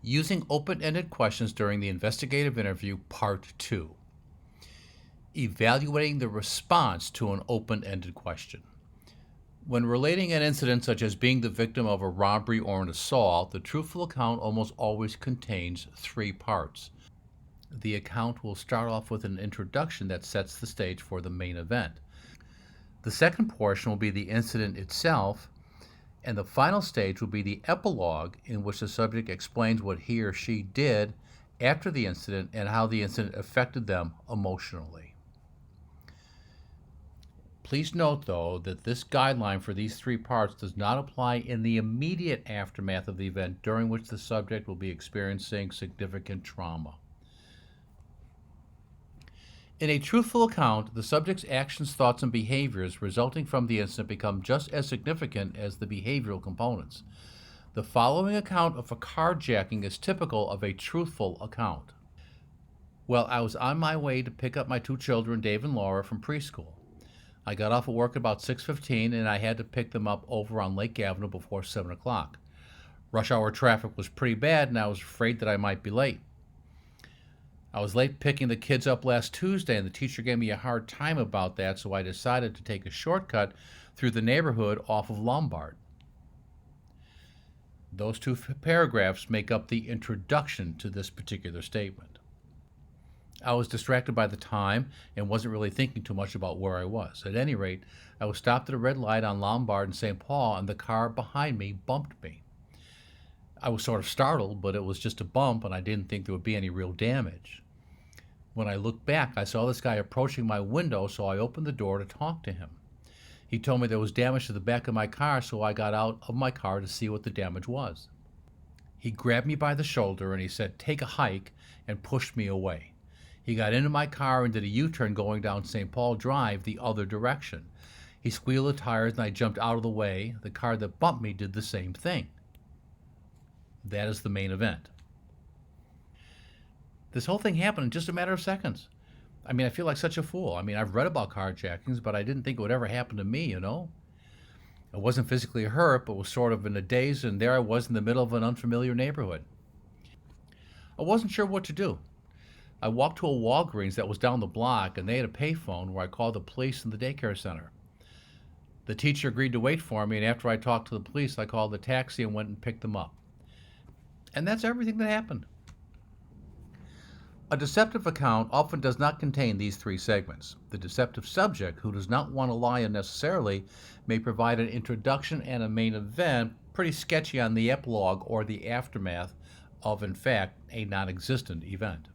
Using open-ended questions during the investigative interview, Part 2. Evaluating the response to an open-ended question. When relating an incident such as being the victim of a robbery or an assault, the truthful account almost always contains 3 parts. The account will start off with an introduction that sets the stage for the main event. The second portion will be the incident itself, and the final stage will be the epilogue, in which the subject explains what he or she did after the incident and how the incident affected them emotionally. Please note, though, that this guideline for these 3 parts does not apply in the immediate aftermath of the event during which the subject will be experiencing significant trauma. In a truthful account, the subject's actions, thoughts, and behaviors resulting from the incident become just as significant as the behavioral components. The following account of a carjacking is typical of a truthful account. Well, I was on my way to pick up my 2 children, Dave and Laura, from preschool. I got off at work at about 6:15, and I had to pick them up over on Lake Avenue before 7 o'clock. Rush hour traffic was pretty bad, and I was afraid that I might be late. I was late picking the kids up last Tuesday, and the teacher gave me a hard time about that, so I decided to take a shortcut through the neighborhood off of Lombard. Those 2 paragraphs make up the introduction to this particular statement. I was distracted by the time and wasn't really thinking too much about where I was. At any rate, I was stopped at a red light on Lombard and St. Paul, and the car behind me bumped me. I was sort of startled, but it was just a bump, and I didn't think there would be any real damage. When I looked back, I saw this guy approaching my window, so I opened the door to talk to him. He told me there was damage to the back of my car, so I got out of my car to see what the damage was. He grabbed me by the shoulder and he said, "Take a hike," and pushed me away. He got into my car and did a U-turn going down St. Paul Drive the other direction. He squealed the tires and I jumped out of the way. The car that bumped me did the same thing. That is the main event. This whole thing happened in just a matter of seconds. I mean, I feel like such a fool. I mean, I've read about carjackings, but I didn't think it would ever happen to me, I wasn't physically hurt, but was sort of in a daze, and there I was in the middle of an unfamiliar neighborhood. I wasn't sure what to do. I walked to a Walgreens that was down the block, and they had a payphone where I called the police and the daycare center. The teacher agreed to wait for me, and after I talked to the police, I called the taxi and went and picked them up. And that's everything that happened. A deceptive account often does not contain these 3 segments. The deceptive subject, who does not want to lie unnecessarily, may provide an introduction and a main event, pretty sketchy on the epilogue or the aftermath of, in fact, a non-existent event.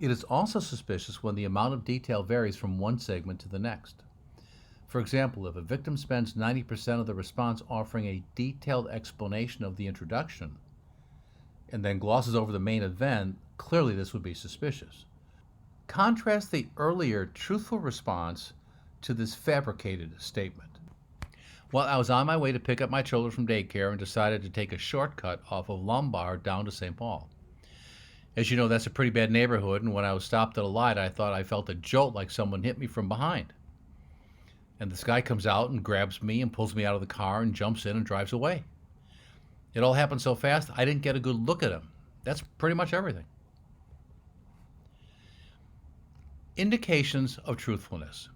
It is also suspicious when the amount of detail varies from one segment to the next. For example, if a victim spends 90% of the response offering a detailed explanation of the introduction, and then glosses over the main event, clearly this would be suspicious. Contrast the earlier truthful response to this fabricated statement. Well, I was on my way to pick up my children from daycare and decided to take a shortcut off of Lombard down to St. Paul. As you know, that's a pretty bad neighborhood, and when I was stopped at a light, I thought I felt a jolt like someone hit me from behind. And this guy comes out and grabs me and pulls me out of the car and jumps in and drives away. It all happened so fast, I didn't get a good look at him. That's pretty much everything. Indications of truthfulness.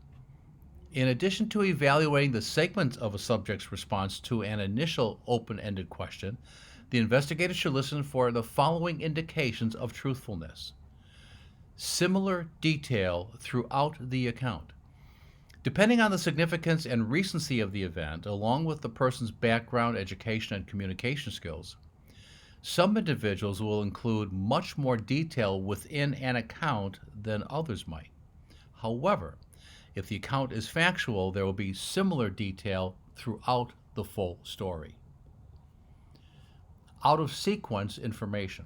In addition to evaluating the segments of a subject's response to an initial open-ended question, the investigator should listen for the following indications of truthfulness. Similar detail throughout the account. Depending on the significance and recency of the event, along with the person's background, education, and communication skills, some individuals will include much more detail within an account than others might. However, if the account is factual, there will be similar detail throughout the full story. Out-of-sequence information.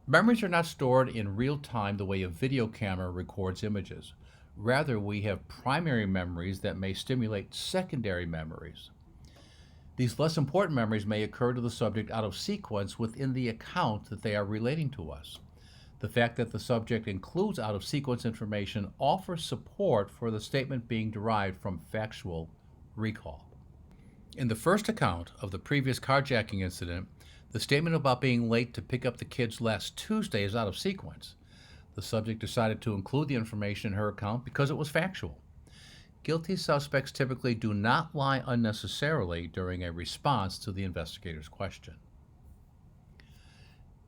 Memories are not stored in real time the way a video camera records images. Rather, we have primary memories that may stimulate secondary memories. These less important memories may occur to the subject out of sequence within the account that they are relating to us. The fact that the subject includes out-of-sequence information offers support for the statement being derived from factual recall. In the first account of the previous carjacking incident, The statement about being late to pick up the kids last Tuesday is out of sequence. The subject decided to include the information in her account because it was factual. Guilty suspects typically do not lie unnecessarily during a response to the investigator's question.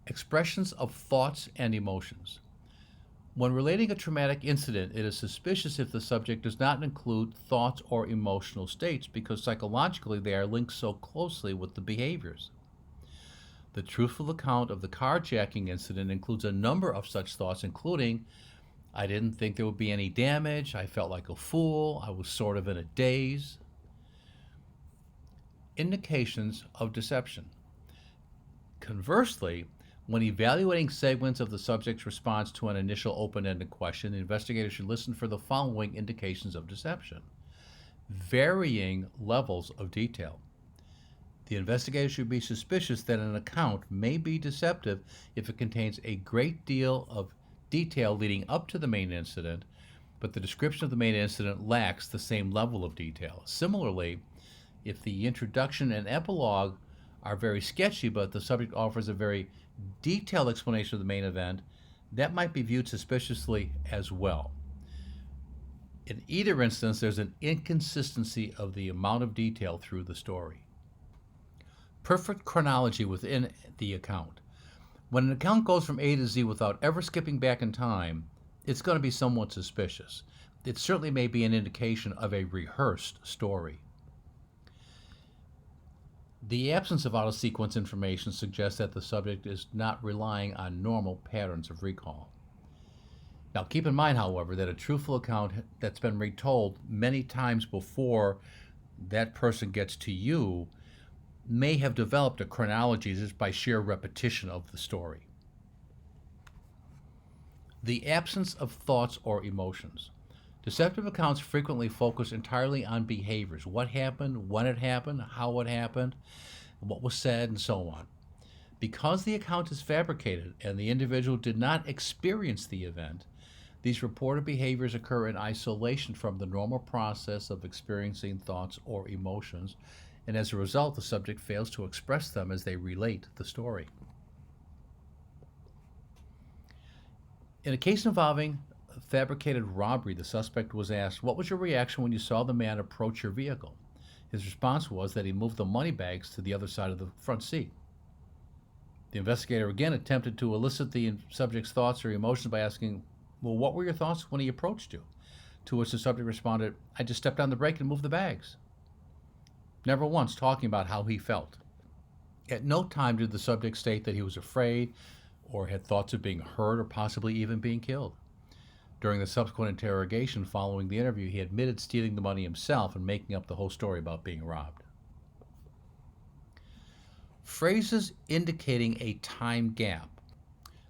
Expressions of thoughts and emotions. When relating a traumatic incident, it is suspicious if the subject does not include thoughts or emotional states because psychologically they are linked so closely with the behaviors. The truthful account of the carjacking incident includes a number of such thoughts, including, I didn't think there would be any damage, I felt like a fool, I was sort of in a daze. Indications of deception. Conversely, when evaluating segments of the subject's response to an initial open-ended question, the investigator should listen for the following indications of deception. Varying levels of detail. The investigator should be suspicious that an account may be deceptive if it contains a great deal of detail leading up to the main incident, but the description of the main incident lacks the same level of detail. Similarly, if the introduction and epilogue are very sketchy, but the subject offers a very detailed explanation of the main event, that might be viewed suspiciously as well. In either instance, there's an inconsistency of the amount of detail through the story. Perfect chronology within the account. When an account goes from A to Z without ever skipping back in time, it's going to be somewhat suspicious. It certainly may be an indication of a rehearsed story. The absence of out-of-sequence information suggests that the subject is not relying on normal patterns of recall. Now, keep in mind, however, that a truthful account that's been retold many times before that person gets to you may have developed a chronology just by sheer repetition of the story. The absence of thoughts or emotions. Deceptive accounts frequently focus entirely on behaviors: what happened, when it happened, how it happened, what was said, and so on. Because the account is fabricated and the individual did not experience the event, these reported behaviors occur in isolation from the normal process of experiencing thoughts or emotions, and as a result, the subject fails to express them as they relate the story. In a case involving fabricated robbery, the suspect was asked, "What was your reaction when you saw the man approach your vehicle?" His response was that he moved the money bags to the other side of the front seat. The investigator again attempted to elicit the subject's thoughts or emotions by asking, "Well, what were your thoughts when he approached you?" To which the subject responded, "I just stepped on the brake and moved the bags." Never once talking about how he felt. At no time did the subject state that he was afraid or had thoughts of being hurt or possibly even being killed. During the subsequent interrogation following the interview, he admitted stealing the money himself and making up the whole story about being robbed. Phrases indicating a time gap.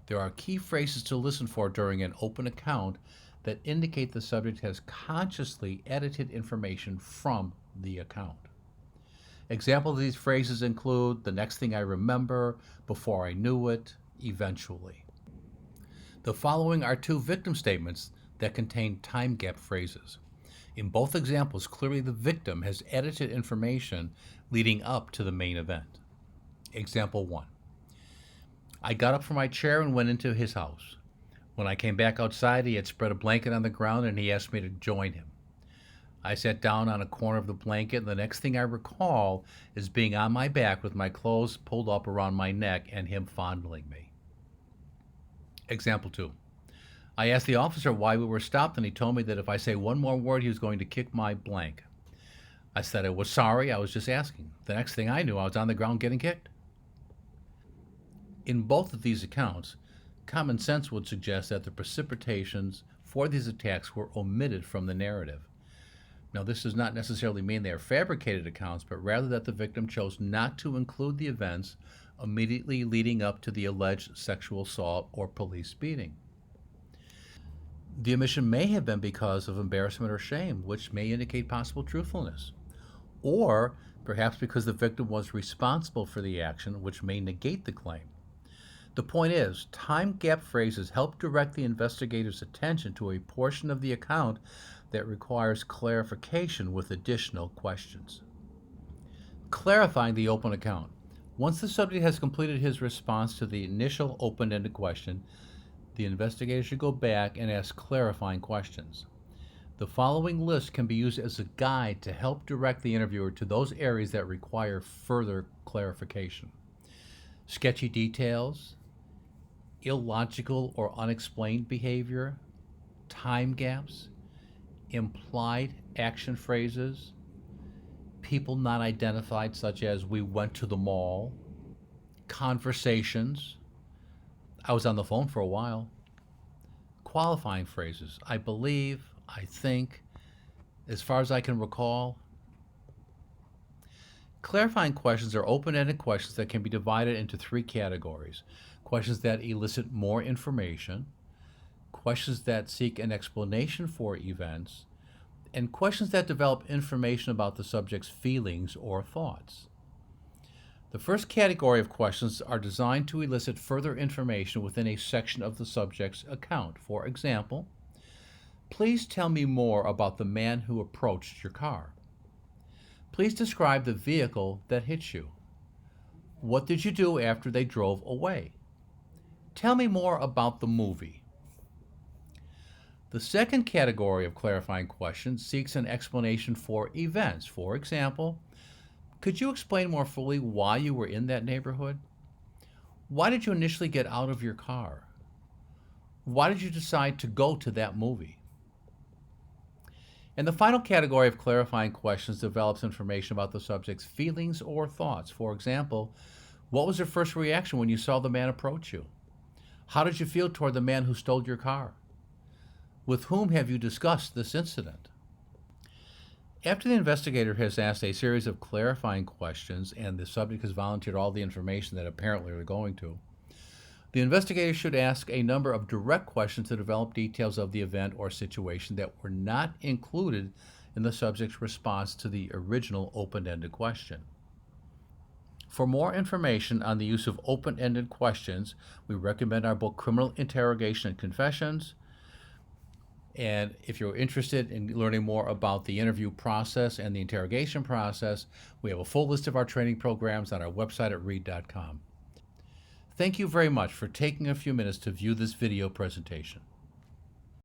There are key phrases to listen for during an open account that indicate the subject has consciously edited information from the account. Examples of these phrases include, "the next thing I remember," "before I knew it," "eventually." The following are two victim statements that contain time gap phrases. In both examples, clearly the victim has edited information leading up to the main event. Example 1. I got up from my chair and went into his house. When I came back outside, he had spread a blanket on the ground and he asked me to join him. I sat down on a corner of the blanket, and the next thing I recall is being on my back with my clothes pulled up around my neck and him fondling me. Example 2. I asked the officer why we were stopped, and he told me that if I say one more word, he was going to kick my blank. I said I was sorry, I was just asking. The next thing I knew, I was on the ground getting kicked. In both of these accounts, common sense would suggest that the precipitations for these attacks were omitted from the narrative. Now, this does not necessarily mean they are fabricated accounts, but rather that the victim chose not to include the events immediately leading up to the alleged sexual assault or police beating. The omission may have been because of embarrassment or shame, which may indicate possible truthfulness, or perhaps because the victim was responsible for the action, which may negate the claim. The point is, time gap phrases help direct the investigator's attention to a portion of the account that requires clarification with additional questions. Clarifying the open account. Once the subject has completed his response to the initial open-ended question, the investigator should go back and ask clarifying questions. The following list can be used as a guide to help direct the interviewer to those areas that require further clarification: sketchy details, illogical or unexplained behavior, time gaps, implied action phrases, people not identified, such as "we went to the mall," conversations, "I was on the phone for a while," qualifying phrases, "I believe," "I think," "as far as I can recall." Clarifying questions are open-ended questions that can be divided into three categories: questions that elicit more information, questions that seek an explanation for events, and questions that develop information about the subject's feelings or thoughts. The first category of questions are designed to elicit further information within a section of the subject's account. For example, please tell me more about the man who approached your car. Please describe the vehicle that hit you. What did you do after they drove away? Tell me more about the movie. The second category of clarifying questions seeks an explanation for events. For example, could you explain more fully why you were in that neighborhood? Why did you initially get out of your car? Why did you decide to go to that movie? And the final category of clarifying questions develops information about the subject's feelings or thoughts. For example, what was your first reaction when you saw the man approach you? How did you feel toward the man who stole your car? With whom have you discussed this incident? After the investigator has asked a series of clarifying questions and the subject has volunteered all the information that apparently they're going to, the investigator should ask a number of direct questions to develop details of the event or situation that were not included in the subject's response to the original open-ended question. For more information on the use of open-ended questions, we recommend our book, Criminal Interrogation and Confessions. And if you're interested in learning more about the interview process and the interrogation process, we have a full list of our training programs on our website at reid.com. Thank you very much for taking a few minutes to view this video presentation.